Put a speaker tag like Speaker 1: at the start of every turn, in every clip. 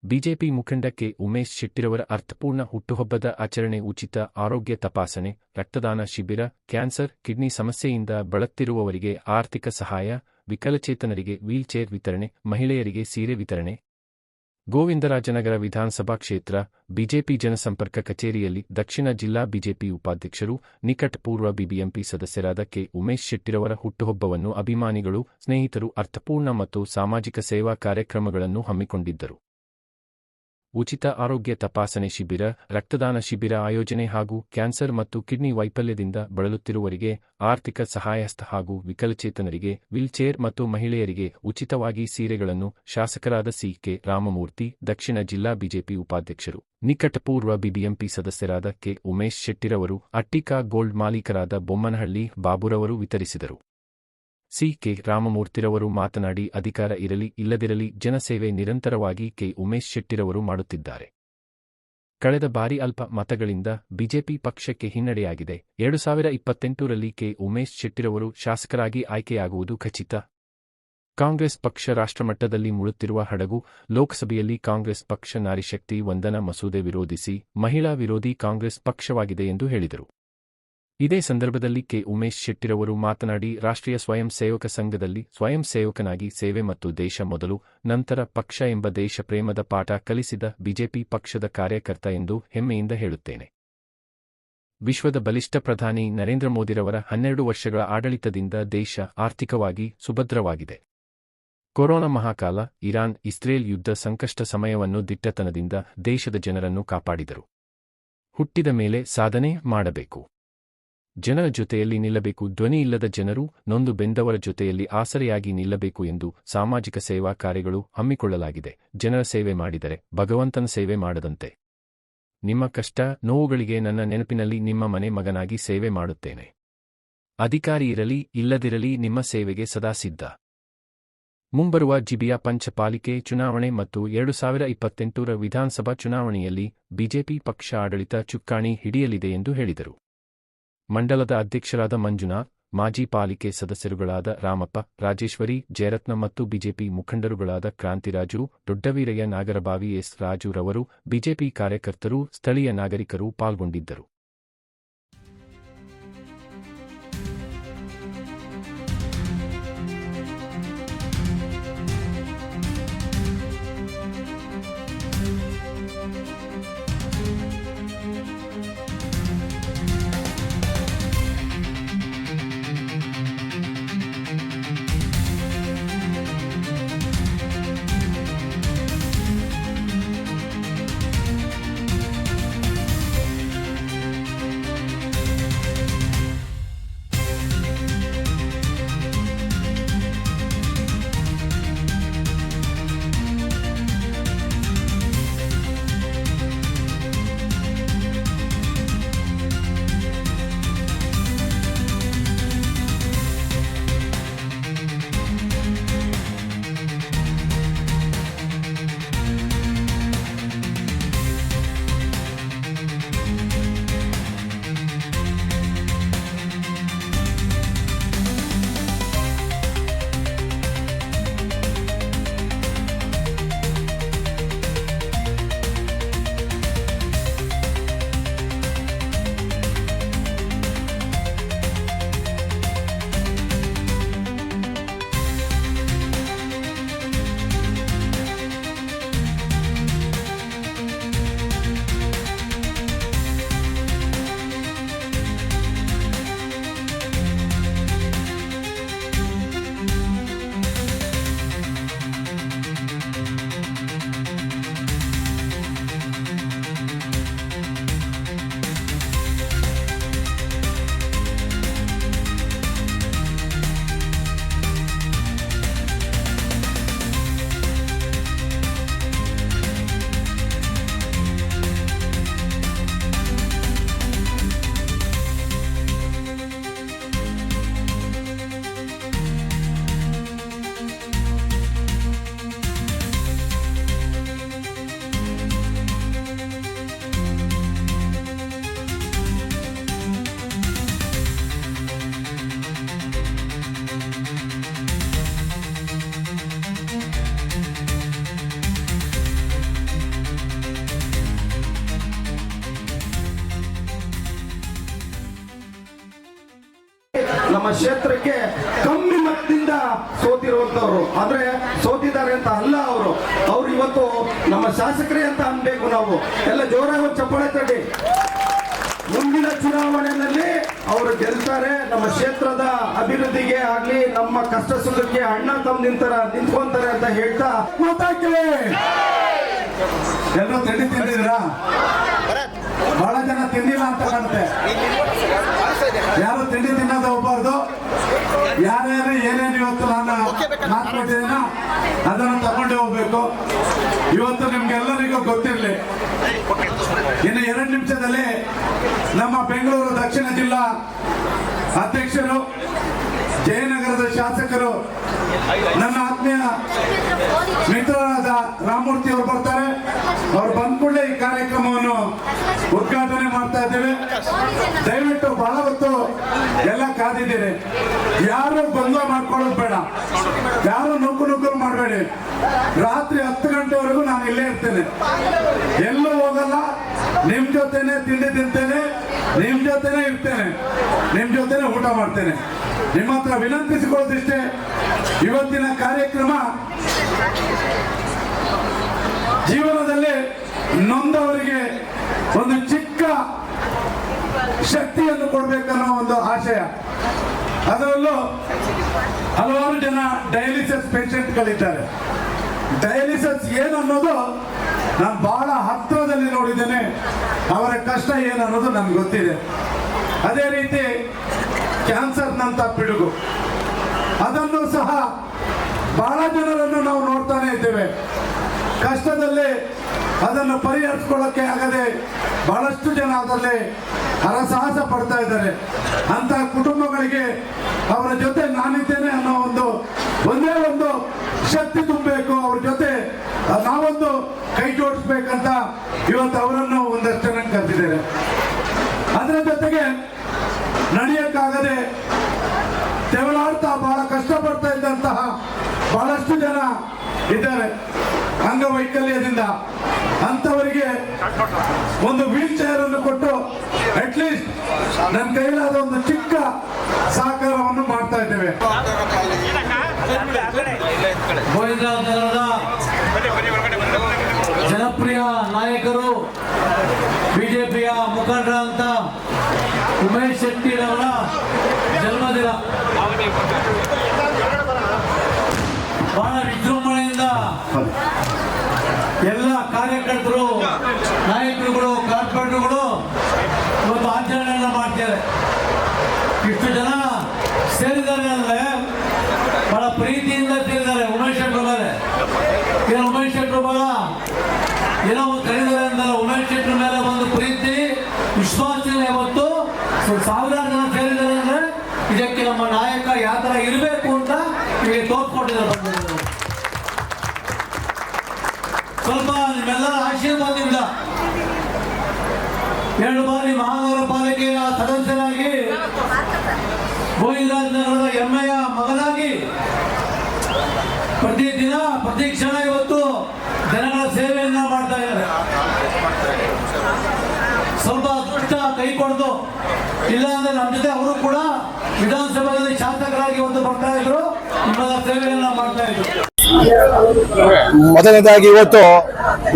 Speaker 1: BJP ಮುಖಂಡ K. Umesh ಶೆಟ್ಟಿರವರ ಅರ್ಥಪೂರ್ಣ ಹುಟ್ಟುಹಬ್ಬದ ಆಚರಣೆ. ಉಚಿತ ಆರೋಗ್ಯ ತಪಾಸಣೆ, ರಕ್ತದಾನ ಶಿಬಿರ, ಕ್ಯಾನ್ಸರ್, ಕಿಡ್ನಿ ಸಮಸ್ಯೆಯಿಂದ ಬಳಲುತ್ತಿರುವವರಿಗೆ ಆರ್ಥಿಕ ಸಹಾಯ, ವಿಕಲಚೇತನರಿಗೆ ವೀಲ್ಚೇರ್ ವಿತರಣೆ, ಮಹಿಳೆಯರಿಗೆ ಸೀರೆ ವಿತರಣೆ. ಗೋವಿಂದರಾಜನಗರ ವಿಧಾನಸಭಾ ಕ್ಷೇತ್ರ ಬಿಜೆಪಿ ಜನಸಂಪರ್ಕ ಕಚೇರಿಯಲ್ಲಿ ದಕ್ಷಿಣ ಜಿಲ್ಲಾ ಬಿಜೆಪಿ ಉಪಾಧ್ಯಕ್ಷರು, ನಿಕಟಪೂರ್ವ ಬಿಬಿಎಂಪಿ ಸದಸ್ಯರಾದ ಕೆ. ಉಮೇಶ್ ಶೆಟ್ಟಿರವರ ಹುಟ್ಟುಹಬ್ಬವನ್ನು ಅಭಿಮಾನಿಗಳು, ಸ್ನೇಹಿತರು ಅರ್ಥಪೂರ್ಣ ಮತ್ತು ಸಾಮಾಜಿಕ ಸೇವಾ ಕಾರ್ಯಕ್ರಮಗಳನ್ನು ಹಮ್ಮಿಕೊಂಡಿದ್ದರು. ಉಚಿತ ಆರೋಗ್ಯ ತಪಾಸಣೆ ಶಿಬಿರ, ರಕ್ತದಾನ ಶಿಬಿರ ಆಯೋಜನೆ ಹಾಗೂ ಕ್ಯಾನ್ಸರ್ ಮತ್ತು ಕಿಡ್ನಿ ವೈಫಲ್ಯದಿಂದ ಬಳಲುತ್ತಿರುವವರಿಗೆ ಆರ್ಥಿಕ ಸಹಾಯಹಸ್ತ ಹಾಗೂ ವಿಕಲಚೇತನರಿಗೆ ವೀಲ್ಚೇರ್ ಮತ್ತು ಮಹಿಳೆಯರಿಗೆ ಉಚಿತವಾಗಿ ಸೀರೆಗಳನ್ನು ಶಾಸಕರಾದ ಸಿ. ಕೆ. ರಾಮಮೂರ್ತಿ, ದಕ್ಷಿಣ ಜಿಲ್ಲಾ ಬಿಜೆಪಿ ಉಪಾಧ್ಯಕ್ಷರು, ನಿಕಟಪೂರ್ವ ಬಿಬಿಎಂಪಿ ಸದಸ್ಯರಾದ ಕೆ. ಉಮೇಶ್ ಶೆಟ್ಟಿರವರು, ಅಟ್ಟಿಕಾ ಗೋಲ್ಡ್ ಮಾಲೀಕರಾದ ಬೊಮ್ಮನಹಳ್ಳಿ ಬಾಬುರವರು ವಿತರಿಸಿದರು. ಸಿ. ಕೆ. ರಾಮಮೂರ್ತಿರವರು ಮಾತನಾಡಿ, ಅಧಿಕಾರ ಇರಲಿ ಇಲ್ಲದಿರಲಿ ಜನಸೇವೆ ನಿರಂತರವಾಗಿ ಕೆ. ಉಮೇಶ್ ಶೆಟ್ಟಿರವರು ಮಾಡುತ್ತಿದ್ದಾರೆ. ಕಳೆದ ಬಾರಿ ಅಲ್ಪ ಮತಗಳಿಂದ ಬಿಜೆಪಿ ಪಕ್ಷಕ್ಕೆ ಹಿನ್ನಡೆಯಾಗಿದೆ. 2028ರಲ್ಲಿ ಕೆ. ಉಮೇಶ್ ಶೆಟ್ಟಿರವರು ಶಾಸಕರಾಗಿ ಆಯ್ಕೆಯಾಗುವುದು ಖಚಿತ. ಕಾಂಗ್ರೆಸ್ ಪಕ್ಷ ರಾಷ್ಟ್ರಮಟ್ಟದಲ್ಲಿ ಮುಳುತ್ತಿರುವ ಹಡಗು. ಲೋಕಸಭೆಯಲ್ಲಿ ಕಾಂಗ್ರೆಸ್ ಪಕ್ಷ ನಾರಿಶಕ್ತಿ ವಂದನಾ ಮಸೂದೆ ವಿರೋಧಿಸಿ ಮಹಿಳಾ ವಿರೋಧಿ ಕಾಂಗ್ರೆಸ್ ಪಕ್ಷವಾಗಿದೆ ಎಂದು ಹೇಳಿದರು. ಇದೇ ಸಂದರ್ಭದಲ್ಲಿ ಕೆ. ಉಮೇಶ್ ಶೆಟ್ಟಿರವರು ಮಾತನಾಡಿ, ರಾಷ್ಟ್ರೀಯ ಸ್ವಯಂ ಸೇವಕ ಸಂಘದಲ್ಲಿ ಸ್ವಯಂ ಸೇವಕನಾಗಿ ಸೇವೆ ಮತ್ತು ದೇಶ ಮೊದಲು, ನಂತರ ಪಕ್ಷ ಎಂಬ ದೇಶ ಪ್ರೇಮದ ಪಾಠ ಕಲಿಸಿದ ಬಿಜೆಪಿ ಪಕ್ಷದ ಕಾರ್ಯಕರ್ತ ಎಂದು ಹೆಮ್ಮೆಯಿಂದ ಹೇಳುತ್ತೇನೆ. ವಿಶ್ವದ ಬಲಿಷ್ಠ ಪ್ರಧಾನಿ ನರೇಂದ್ರ ಮೋದಿರವರ 12 ವರ್ಷಗಳ ಆಡಳಿತದಿಂದ ದೇಶ ಆರ್ಥಿಕವಾಗಿ ಸುಭದ್ರವಾಗಿದೆ. ಕೊರೋನಾ ಮಹಾಕಾಲ, ಇರಾನ್ ಇಸ್ರೇಲ್ ಯುದ್ಧ ಸಂಕಷ್ಟ ಸಮಯವನ್ನು ದಿಟ್ಟತನದಿಂದ ದೇಶದ ಜನರನ್ನು ಕಾಪಾಡಿದರು. ಹುಟ್ಟಿದ ಮೇಲೆ ಸಾಧನೆ ಮಾಡಬೇಕು. ಜನರ ಜೊತೆಯಲ್ಲಿ ನಿಲ್ಲಬೇಕು. ಧ್ವನಿ ಇಲ್ಲದ ಜನರು, ನೊಂದು ಬೆಂದವರ ಜೊತೆಯಲ್ಲಿ ಆಸರೆಯಾಗಿ ನಿಲ್ಲಬೇಕು ಎಂದು ಸಾಮಾಜಿಕ ಸೇವಾ ಕಾರ್ಯಗಳು ಹಮ್ಮಿಕೊಳ್ಳಲಾಗಿದೆ. ಜನರ ಸೇವೆ ಮಾಡಿದರೆ ಭಗವಂತನ ಸೇವೆ ಮಾಡದಂತೆ. ನಿಮ್ಮ ಕಷ್ಟ ನೋವುಗಳಿಗೆ ನನ್ನ ನೆನಪಿನಲ್ಲಿ ನಿಮ್ಮ ಮನೆ ಮಗನಾಗಿ ಸೇವೆ ಮಾಡುತ್ತೇನೆ. ಅಧಿಕಾರಿ ಇರಲಿ ಇಲ್ಲದಿರಲಿ ನಿಮ್ಮ ಸೇವೆಗೆ ಸದಾ ಸಿದ್ಧ. ಮುಂಬರುವ ಜಿಬಿಯಾ ಪಂಚಪಾಲಿಕೆ ಚುನಾವಣೆ ಮತ್ತು 2028ರ ವಿಧಾನಸಭಾ ಚುನಾವಣೆಯಲ್ಲಿ ಬಿಜೆಪಿ ಪಕ್ಷ ಆಡಳಿತ ಚುಕ್ಕಾಣಿ ಹಿಡಿಯಲಿದೆ ಎಂದು ಹೇಳಿದರು. ಮಂಡಲದ ಅಧ್ಯಕ್ಷರಾದ ಮಂಜುನಾಥ್, ಮಾಜಿ ಪಾಲಿಕೆ ಸದಸ್ಯರುಗಳಾದ ರಾಮಪ್ಪ, ರಾಜೇಶ್ವರಿ, ಜಯರತ್ನ ಮತ್ತು ಬಿಜೆಪಿ ಮುಖಂಡರುಗಳಾದ ಕ್ರಾಂತಿರಾಜು, ದೊಡ್ಡವೀರಯ್ಯ, ನಾಗರಬಾವಿ, ಎಸ್. ರಾಜು ರವರು, ಬಿಜೆಪಿ ಕಾರ್ಯಕರ್ತರು, ಸ್ಥಳೀಯ ನಾಗರಿಕರು ಪಾಲ್ಗೊಂಡಿದ್ದರು.
Speaker 2: ನಮ್ಮ ಕ್ಷೇತ್ರಕ್ಕೆ ಕಮ್ಮಿ ಮತದಿಂದ ಸೋತಿರುವಂತವ್ರು. ಆದ್ರೆ ಸೋತಿದ್ದಾರೆ ಅಂತ ಅಲ್ಲ ಅವರು ಇವತ್ತು ನಮ್ಮ ಶಾಸಕರೇ ಅಂತ ಅನ್ಬೇಕು ನಾವು. ಎಲ್ಲ ಜೋರಾಗಿ ಒಂದು ಚಪ್ಪಾಳೆ ತಟ್ಟಿ. ಮುಂದಿನ ಚುನಾವಣೆಯಲ್ಲಿ ಅವರು ಗೆಲ್ತಾರೆ. ನಮ್ಮ ಕ್ಷೇತ್ರದ ಅಭಿವೃದ್ಧಿಗೆ ಆಗ್ಲಿ, ನಮ್ಮ ಕಷ್ಟ ಸುಖಕ್ಕೆ ಅಣ್ಣ ತಮ್ಮ ನಿಂತ್ಕೊಂತಾರೆ ಅಂತ ಹೇಳ್ತಾ ಮಾತಾಡ್ತೀವಿ.
Speaker 3: ಎಲ್ಲರೂ ತಿಂಡಿ ತಿಂದಿದ್ದೀರಾ? ಬಹಳ ಜನ ತಿಂದಿಲ್ಲ ಅಂತ ಕಾಣುತ್ತೆ. ಯಾರು ತಿಂಡಿ ತಿನ್ನೋದು ಹೋಗ್ಬಾರ್ದು. ಯಾರ್ಯಾರು ಏನೇನು ಇವತ್ತು ನಾನು ಮಾತುಕೊಟ್ಟಿದ್ದೀನ ಅದನ್ನು ತಗೊಂಡೇ ಹೋಗ್ಬೇಕು. ಇವತ್ತು ನಿಮ್ಗೆಲ್ಲರಿಗೂ ಗೊತ್ತಿರಲಿ, ಇನ್ನು 2 ನಿಮಿಷದಲ್ಲಿ ನಮ್ಮ ಬೆಂಗಳೂರು ದಕ್ಷಿಣ ಜಿಲ್ಲಾ ಅಧ್ಯಕ್ಷರು, ಜಯನಗರದ ಶಾಸಕರು, ನನ್ನ ಆತ್ಮೀಯ ಮಿತ್ರರಾದ ರಾಮಮೂರ್ತಿ ಅವರು ಬರ್ತಾರೆ. ಅವ್ರು ಬಂದ್ಕೊಳ್ಳೆ ಈ ಕಾರ್ಯಕ್ರಮವನ್ನು ಉದ್ಘಾಟನೆ ಮಾಡ್ತಾ ಇದ್ದೇವೆ. ದಯವಿಟ್ಟು ಬಹಳ ಹೊತ್ತು ಎಲ್ಲ ಕಾದಿದ್ದೀರಿ. ಯಾರು ಗೊಂದಲ ಮಾಡ್ಕೊಳ್ಳೋದು ಬೇಡ, ಯಾರು ನುಗ್ಗು ಮಾಡಬೇಡಿ. ರಾತ್ರಿ 10 ಗಂಟೆವರೆಗೂ ನಾನು ಇಲ್ಲೇ ಇರ್ತೇನೆ, ಎಲ್ಲೂ ಹೋಗಲ್ಲ. ನಿಮ್ ಜೊತೆನೆ ತಿಂಡಿ ತಿಂತೇನೆ, ನಿಮ್ ಜೊತೆನೆ ಇರ್ತೇನೆ, ನಿಮ್ ಜೊತೆನೆ ಊಟ ಮಾಡ್ತೇನೆ. ನಿಮ್ಮ ಹತ್ರ ವಿನಂತಿಸಿಕೊಳ್ಳೋದಿಷ್ಟೇ, ಇವತ್ತಿನ ಕಾರ್ಯಕ್ರಮ ಜೀವನದಲ್ಲಿ ನೊಂದವರಿಗೆ ಒಂದು ಚಿಕ್ಕ ಶಕ್ತಿಯನ್ನು ಕೊಡ್ಬೇಕನ್ನೋ ಒಂದು ಆಶಯ. ಅದರಲ್ಲೂ ಹಲವಾರು ಜನ ಡಯಾಲಿಸಿಸ್ ಪೇಷಂಟ್ಗಳಿದ್ದಾರೆ. ಡಯಾಲಿಸಿಸ್ ಏನು ಅನ್ನೋದು ನಾನು ಬಹಳ ಹತ್ತಿರದಲ್ಲಿ ನೋಡಿದ್ದೇನೆ. ಅವರ ಕಷ್ಟ ಏನು ಅನ್ನೋದು ನನ್ಗೆ ಗೊತ್ತಿದೆ. ಅದೇ ರೀತಿ ಕ್ಯಾನ್ಸರ್ನಂತ ಪಿಡುಗು, ಅದನ್ನು ಸಹ ಬಹಳ ಜನರನ್ನು ನಾವು ನೋಡ್ತಾನೆ ಇದ್ದೇವೆ. ಕಷ್ಟದಲ್ಲಿ ಅದನ್ನು ಪರಿಹರಿಸಿಕೊಳ್ಳಕ್ಕೆ ಆಗದೆ ಬಹಳಷ್ಟು ಜನ ಅದರಲ್ಲಿ ಹರಸಾಹಸ ಪಡ್ತಾ ಇದ್ದಾರೆ. ಅಂತ ಕುಟುಂಬಗಳಿಗೆ ಅವರ ಜೊತೆ ನಾನಿದ್ದೇನೆ ಅನ್ನೋ ಒಂದೇ ಒಂದು ಶಕ್ತಿ ತುಂಬಬೇಕು. ಅವ್ರ ಜೊತೆ ನಾವೊಂದು ಕೈ ಜೋಡಿಸ್ಬೇಕಂತ ಇವತ್ತು ಅವರನ್ನು ಒಂದಷ್ಟು ಜನ ಕರೆದಿದ್ದೇವೆ. ಅದರ ಜೊತೆಗೆ ನಡೆಯಕ್ಕಾಗದೆ ತೆವಳಾಡ್ತಾ ಬಹಳ ಕಷ್ಟಪಡ್ತಾ ಇದ್ದಂತಹ ಬಹಳಷ್ಟು ಜನ ಇದ್ದಾರೆ ಅಂಗವೈಕಲ್ಯದಿಂದ. ಅಂತವರಿಗೆ ಒಂದು ವೀಲ್ ಚೇರ್ ಅನ್ನು ಕೊಟ್ಟು ಅಟ್ಲೀಸ್ಟ್ ನನ್ನ ಕೈಲಾದ ಒಂದು ಚಿಕ್ಕ ಸಹಕಾರವನ್ನು ಮಾಡ್ತಾ ಇದ್ದೇವೆ.
Speaker 4: ಗೋವಿಂದರಾಜನಗರದ ಜನಪ್ರಿಯ ನಾಯಕರು, ಬಿಜೆಪಿಯ ಮುಖಂಡರಂತ ಉಮೇಶ್ ಶೆಟ್ಟಿರವರ ಜನ್ಮದಿನ ಬಹಳ ವಿಜೃಂಭಣೆಯಿಂದ ಎಲ್ಲ ಕಾರ್ಯಕರ್ತರು, ನಾಯಕರುಗಳು, ಕಾರ್ಪೊರೇಟರ್ಗಳು ಇವತ್ತು ಆಚರಣೆಯನ್ನು ಮಾಡ್ತಾರೆ. ಇಷ್ಟು ಜನ ಸೇರಿದ್ದಾರೆ ಅಂದ್ರೆ ಬಹಳ ಪ್ರೀತಿಯಿಂದ ಸೇರಿದ್ದಾರೆ. ಉಮೇಶ್ ಶೆಟ್ಟರು ಮೇಲೆ ಏನು ಉಮೇಶ್ ಶೆಟ್ಟರು ಬಹಳ ಏನೋ ಕರೀತಾರೆ ಅಂತಲ್ಲ, ಉಮೇಶ್ ಶೆಟ್ಟರ ಮೇಲೆ ಒಂದು ಪ್ರೀತಿ, ವಿಶ್ವಾಸದಿಂದ ಇವತ್ತು ಸಾವಿರಾರು ಜನ ಸೇರಿದ್ದಾರೆ ಅಂದ್ರೆ ಇದಕ್ಕೆ ನಮ್ಮ ನಾಯಕ ಯಾವ ತರ ಇರಬೇಕು ಅಂತ ನಿಮಗೆ ತೋರ್ಸ್ಕೊಟ್ಟಿದ್ದಾರೆ. ಸ್ವಲ್ಪ ನಿಮ್ಮೆಲ್ಲರ ಆಶೀರ್ವಾದದಿಂದ 2 ಬಾರಿ ಮಹಾನಗರ ಪಾಲಿಕೆಯ ಸದಸ್ಯರಾಗಿ, ಗೋವಿಂದರಾಜನಗರದ ಹೆಮ್ಮೆಯ ಮಗನಾಗಿ ಪ್ರತಿ ದಿನ ಪ್ರತಿ ಕ್ಷಣ ಇವತ್ತು ಜನಗಳ ಸೇವೆಯನ್ನ ಮಾಡ್ತಾ ಇದ್ದಾರೆ. ಸ್ವಲ್ಪ ದುಷ್ಟ ಕೈ ಕೊಡದು, ಇಲ್ಲ ಅಂದ್ರೆ ನಮ್ಮ ಜೊತೆ ಅವರು ಕೂಡ ವಿಧಾನಸಭೆಯಲ್ಲಿ ಶಾಸಕರಾಗಿ ಇವತ್ತು ಬರ್ತಾ ಇದ್ರು, ನಿಮ್ಮೆಲ್ಲ ಸೇವೆಯನ್ನ ಮಾಡ್ತಾ ಇದ್ರು.
Speaker 5: ಮೊದಲನೇದಾಗಿ ಇವತ್ತು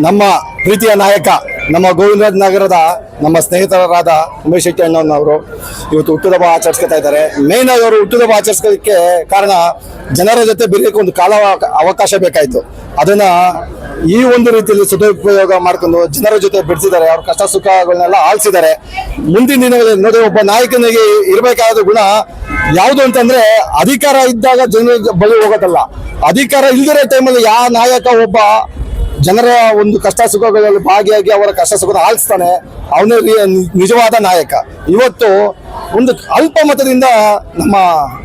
Speaker 5: ನಮ್ಮ ಪ್ರೀತಿಯ ನಾಯಕ, ನಮ್ಮ ಗೋವಿಂದರಾಜನಗರದ ನಮ್ಮ ಸ್ನೇಹಿತರಾದ ಉಮೇಶ್ ಶೆಟ್ಟಿ ಅಣ್ಣನವರು ಇವತ್ತು ಹುಟ್ಟುಹಬ್ಬ ಆಚರಿಸ್ಕೊತಾ ಇದ್ದಾರೆ. ಮೇನ್ ಆಗಿ ಅವರು ಹುಟ್ಟುಹಬ್ಬ ಆಚರಿಸೋದಕ್ಕೆ ಕಾರಣ ಜನರ ಜೊತೆ ಬೆರೆಯೋಕೆ ಒಂದು ಕಾಲ ಅವಕಾಶ ಬೇಕಾಯಿತು. ಅದನ್ನ ಈ ಒಂದು ರೀತಿಯಲ್ಲಿ ಸದುಪಯೋಗ ಮಾಡ್ಕೊಂಡು ಜನರ ಜೊತೆ ಬಿಡಿಸಿದ್ದಾರೆ. ಅವ್ರ ಕಷ್ಟ ಸುಖಗಳನ್ನೆಲ್ಲ ಆಲಿಸಿದ್ದಾರೆ. ಮುಂದಿನ ದಿನಗಳಲ್ಲಿ ನೋಡಿ, ಒಬ್ಬ ನಾಯಕನಿಗೆ ಇರಬೇಕಾದ ಗುಣ ಯಾವುದು ಅಂತಂದ್ರೆ, ಅಧಿಕಾರ ಇದ್ದಾಗ ಜನರ ಬಳಿ ಹೋಗೋದಲ್ಲ, ಅಧಿಕಾರ ಇಲ್ದಿರೋ ಟೈಮಲ್ಲಿ ಯಾವ ನಾಯಕ ಒಬ್ಬ ಜನರ ಒಂದು ಕಷ್ಟ ಸುಖಗಳಲ್ಲಿ ಭಾಗಿಯಾಗಿ ಅವರ ಕಷ್ಟ ಸುಖದ ಆಲಿಸ್ತಾನೆ, ಅವನೇ ನಿಜವಾದ ನಾಯಕ. ಇವತ್ತು ಒಂದು ಅಲ್ಪ ಮತದಿಂದ ನಮ್ಮ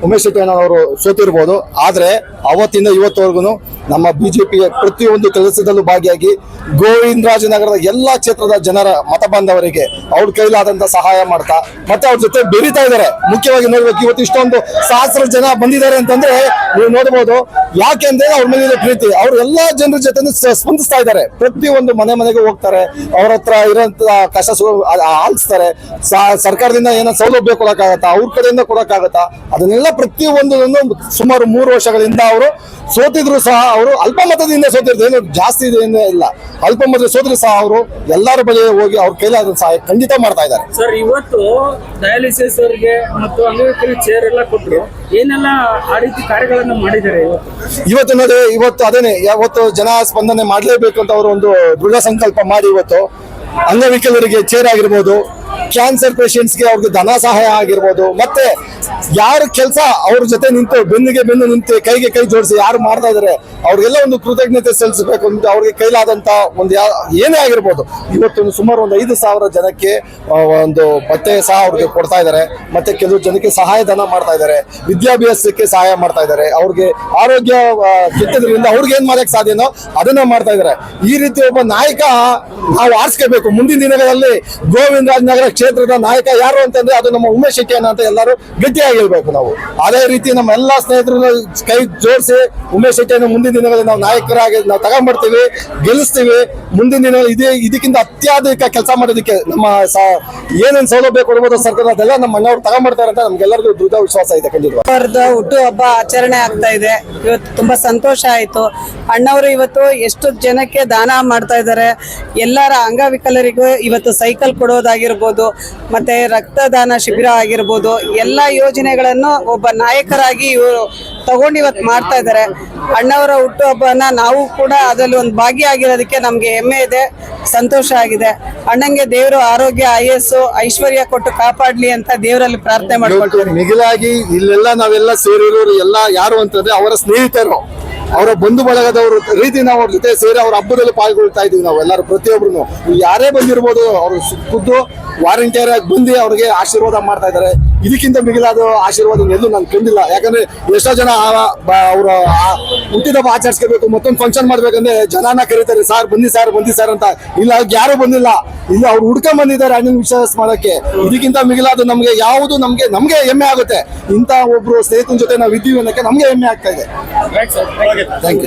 Speaker 5: ಉಮೇಶ್ ಶೆಟ್ಟಿ ಅವರು ಸೋತಿರ್ಬೋದು, ಆದರೆ ಅವತ್ತಿಂದ ಇವತ್ತವರೆಗೂ ನಮ್ಮ ಬಿಜೆಪಿಯ ಪ್ರತಿಯೊಂದು ಕೆಲಸದಲ್ಲೂ ಭಾಗಿಯಾಗಿ ಗೋವಿಂದರಾಜನಗರದ ಎಲ್ಲಾ ಕ್ಷೇತ್ರದ ಜನರ ಮತ ಬಾಂಧವರಿಗೆ ಅವ್ರ ಕೈಲಾದಂತ ಸಹಾಯ ಮಾಡ್ತಾ ಮತ್ತೆ ಅವ್ರ ಜೊತೆ ಬೆರೀತಾ ಇದ್ದಾರೆ. ಮುಖ್ಯವಾಗಿ ನೋಡ್ಬೇಕು, ಇವತ್ತು ಇಷ್ಟೊಂದು ಸಹಸ್ರ ಜನ ಬಂದಿದ್ದಾರೆ ಅಂತಂದ್ರೆ ನೀವು ನೋಡ್ಬೋದು. ಯಾಕೆಂದ್ರೆ ಅವ್ರ ಮೇಲೆ ಪ್ರೀತಿ, ಅವ್ರು ಎಲ್ಲಾ ಜನರ ಜೊತೆ ಸ್ಪಂದಿಸ್ತಾ ಇದ್ದಾರೆ. ಪ್ರತಿಯೊಂದು ಮನೆಗೆ ಹೋಗ್ತಾರೆ, ಅವ್ರ ಹತ್ರ ಇರೋಂತ ಕಷ್ಟ ಕಷ್ಟ ಆಲಿಸ್ತಾರೆ. ಸರ್ಕಾರದಿಂದ ಏನೋ ಸೌಲಭ್ಯ ಕೊಡಕ್ಕಾಗತ್ತಾ, ಅವ್ರ ಕಡೆಯಿಂದ ಕೊಡಕ್ಕಾಗತ್ತಾ, ಅದನ್ನೆಲ್ಲ ಪ್ರತಿಯೊಂದನ್ನು ಸುಮಾರು 3 ವರ್ಷಗಳಿಂದ ಅವರು ಸೋತಿದ್ರು ಸಹ ಅವರು ಅಲ್ಪಮತದಿಂದ ಸೋತಿರ್ತಾರೆ, ಏನು ಜಾಸ್ತಿ ಇಲ್ಲ, ಅಲ್ಪಮತ ಸೋತಿದ್ರು ಸಹ ಅವರು ಎಲ್ಲರ ಬಳಿ ಹೋಗಿ ಅವ್ರ ಕೈಲಾದ ಸಹಾಯ ಖಂಡಿತ ಮಾಡ್ತಾ ಇದ್ದಾರೆ.
Speaker 6: ಸರ್, ಇವತ್ತು ಡಯಾಲಿಸಿಸ್ ಅವರಿಗೆ ಮತ್ತು ಅಂಗವಿಕಲರಿಗೆ ಚೇರ್ ಎಲ್ಲ ಕೊಟ್ಟರು, ಏನೆಲ್ಲ ಆ ರೀತಿ ಕಾರ್ಯಗಳನ್ನು ಮಾಡಿದ್ದಾರೆ
Speaker 5: ಇವತ್ತು ನೋಡಿ, ಇವತ್ತು ಅದೇನೆ ಯಾವತ್ತು ಜನ ಸ್ಪಂದನೆ ಮಾಡಲೇಬೇಕು ಅಂತ ಅವರು ಒಂದು ದೃಢ ಸಂಕಲ್ಪ ಮಾಡಿ ಇವತ್ತು ಅಂಗವಿಕಲರಿಗೆ ಚೇರ್ ಆಗಿರ್ಬೋದು, ಕ್ಯಾನ್ಸರ್ ಪೇಷಂಟ್ಸ್ಗೆ ಅವ್ರಿಗೆ ಧನ ಸಹಾಯ ಆಗಿರ್ಬೋದು, ಮತ್ತೆ ಯಾರು ಕೆಲಸ ಅವ್ರ ಜೊತೆ ನಿಂತು ಬೆನ್ನಿಗೆ ಬೆನ್ನು ನಿಂತು ಕೈಗೆ ಕೈ ಜೋಡಿಸಿ ಯಾರು ಮಾಡ್ತಾ ಇದಾರೆ ಅವ್ರಿಗೆಲ್ಲ ಒಂದು ಕೃತಜ್ಞತೆ ಸಲ್ಲಿಸಬೇಕು ಅಂತ ಅವ್ರಿಗೆ ಕೈಲಾದಂತ ಒಂದು ಏನೇ ಆಗಿರ್ಬೋದು. ಇವತ್ತು ಸುಮಾರು ಒಂದು 5,000 ಜನಕ್ಕೆ ಒಂದು ಬಟ್ಟೆ ಸಹ ಅವ್ರಿಗೆ ಕೊಡ್ತಾ ಇದ್ದಾರೆ, ಮತ್ತೆ ಕೆಲವು ಜನಕ್ಕೆ ಸಹಾಯಧನ ಮಾಡ್ತಾ ಇದ್ದಾರೆ, ವಿದ್ಯಾಭ್ಯಾಸಕ್ಕೆ ಸಹಾಯ ಮಾಡ್ತಾ ಇದ್ದಾರೆ, ಅವ್ರಿಗೆ ಆರೋಗ್ಯ ಕೆಟ್ಟದ್ರಿಂದ ಅವ್ರಿಗೆ ಏನ್ ಮಾಡಕ್ ಸಾಧ್ಯನೋ ಅದನ್ನ ಮಾಡ್ತಾ ಇದ್ದಾರೆ. ಈ ರೀತಿ ಒಬ್ಬ ನಾಯಕ ನಾವು ಆರಿಸ್ಕೋಬೇಕು. ಮುಂದಿನ ದಿನಗಳಲ್ಲಿ ಗೋವಿಂದರಾಜನಗರ ಕ್ಷೇತ್ರದ ನಾಯಕ ಯಾರು ಅಂತಂದ್ರೆ ಅದು ನಮ್ಮ ಉಮೇಶ್ ಶೆಟ್ಟಿ ಅಂತ ಎಲ್ಲರೂ ಗಟ್ಟಿಯಾಗಿ ಹೇಳ್ಬೇಕು. ನಾವು ಅದೇ ರೀತಿ ನಮ್ಮ ಎಲ್ಲಾ ಸ್ನೇಹಿತರು ಕೈ ಜೋಡಿಸಿ ಉಮೇಶ್ ಶೆಟ್ಟಿಯನ್ನು ಮುಂದಿನ ದಿನಗಳಲ್ಲಿ ನಾವು ನಾಯಕರಾಗಿ ನಾವು ತಗೊಂಡ್ಬರ್ತೀವಿ, ಗೆಲ್ಲಿಸ್ತೀವಿ. ಮುಂದಿನ ದಿನಗಳಲ್ಲಿ ಇದಕ್ಕಿಂತ ಅತ್ಯಾಧಿಕ ಕೆಲಸ ಮಾಡೋದಕ್ಕೆ ನಮ್ಮ ಏನೇನು ಸೌಲಭ್ಯ ಕೊಡ್ಬೋದು ಸರ್ಕಾರ ಅದೆಲ್ಲ ನಮ್ಮ ಅಣ್ಣವ್ರು ತಗೊಂಡ್ಬರ್ತಾರೆ ಅಂತ ನಮ್ಗೆಲ್ಲರಿಗೂ ದೃಢ ವಿಶ್ವಾಸ ಇದೆ. ಖಂಡಿತ
Speaker 7: ಅವರದ್ದು ಹುಟ್ಟುಹಬ್ಬ ಆಚರಣೆ ಆಗ್ತಾ ಇದೆ. ಇವತ್ತು ತುಂಬಾ ಸಂತೋಷ ಆಯ್ತು. ಅಣ್ಣವರು ಇವತ್ತು ಎಷ್ಟು ಜನಕ್ಕೆ ದಾನ ಮಾಡ್ತಾ ಇದ್ದಾರೆ. ಎಲ್ಲರ ಅಂಗವಿಕಲರಿಗೂ ಇವತ್ತು ಸೈಕಲ್ ಕೊಡೋದಾಗಿರ್ಬೋದು, ಮತ್ತೆ ರಕ್ತದಾನ ಶಿಬಿರ ಆಗಿರ್ಬೋದು, ಎಲ್ಲ ಯೋಜನೆಗಳನ್ನು ಒಬ್ಬ ನಾಯಕರಾಗಿ ಇವರು ತಗೊಂಡು ಇವತ್ತು ಮಾಡ್ತಾ ಇದ್ದಾರೆ. ಅಣ್ಣವರ ಹುಟ್ಟುಹಬ್ಬನ ನಾವು ಕೂಡ ಅದರಲ್ಲಿ ಒಂದು ಭಾಗಿಯಾಗಿರೋದಕ್ಕೆ ನಮ್ಗೆ ಹೆಮ್ಮೆ ಇದೆ, ಸಂತೋಷ ಆಗಿದೆ. ಅಣ್ಣಂಗೆ ದೇವರು ಆರೋಗ್ಯ ಆಯಸ್ಸು ಐಶ್ವರ್ಯ ಕೊಟ್ಟು ಕಾಪಾಡ್ಲಿ ಅಂತ ದೇವರಲ್ಲಿ ಪ್ರಾರ್ಥನೆ ಮಾಡ್ಕೊಳ್ತೀವಿ.
Speaker 5: ಮಿಗಿಲಾಗಿ ಇಲ್ಲೆಲ್ಲ ನಾವೆಲ್ಲ ಸೇರಿರೋರು ಎಲ್ಲ ಯಾರು ಅಂತಂದ್ರೆ ಅವರ ಸ್ನೇಹಿತರು, ಅವರ ಬಂಧು ಬಳಗದವರು ರೀತಿ ನಾವು ಅವ್ರ ಜೊತೆ ಸೇರಿ ಅವ್ರ ಹಬ್ಬದಲ್ಲಿ ಪಾಲ್ಗೊಳ್ತಾ ಇದೀವಿ. ನಾವು ಎಲ್ಲರೂ ಪ್ರತಿಯೊಬ್ರು ಯಾರೇ ಬಂದಿರ್ಬೋದು ಅವರು ಖುದ್ದು ವಾರಂಟಿಯರ್ ಆಗಿ ಬಂದು ಅವ್ರಿಗೆ ಆಶೀರ್ವಾದ ಮಾಡ್ತಾ ಇದ್ದಾರೆ. ಇದಕ್ಕಿಂತ ಮಿಗಿಲಾದ ಆಶೀರ್ವಾದ ಎಲ್ಲೂ ನಾನು ಕಂಡಿಲ್ಲ. ಯಾಕಂದ್ರೆ ಎಷ್ಟೋ ಜನ ಅವರು ಹುಟ್ಟಿದಬ್ಬ ಆಚರಿಸ್ಕೋಬೇಕು, ಮತ್ತೊಂದು ಫಂಕ್ಷನ್ ಮಾಡ್ಬೇಕಂದ್ರೆ ಜನನ ಕರೀತಾರೆ, ಸಾರ್ ಬನ್ನಿ ಸರ್ ಅಂತ. ಇಲ್ಲ ಯಾರು ಬಂದಿಲ್ಲ, ಇಲ್ಲ ಅವ್ರು ಹುಡ್ಕೊಂಡ್ ಬಂದಿದ್ದಾರೆ ಅಣ್ಣನ ವಿಶ್ವಾಸ ಮಾಡಕ್ಕೆ. ಇದಕ್ಕಿಂತ ಮಿಗಿಲಾದ ನಮ್ಗೆ ಯಾವುದು ನಮ್ಗೆ ಹೆಮ್ಮೆ ಆಗುತ್ತೆ. ಇಂಥ ಒಬ್ರು ಸ್ನೇಹಿತನ ಜೊತೆ ನಾವು ಇದ್ದೀವಿ ಅನ್ನೋಕ್ಕೆ ನಮ್ಗೆ ಹೆಮ್ಮೆ ಆಗ್ತಾ ಇದೆ. Thank you.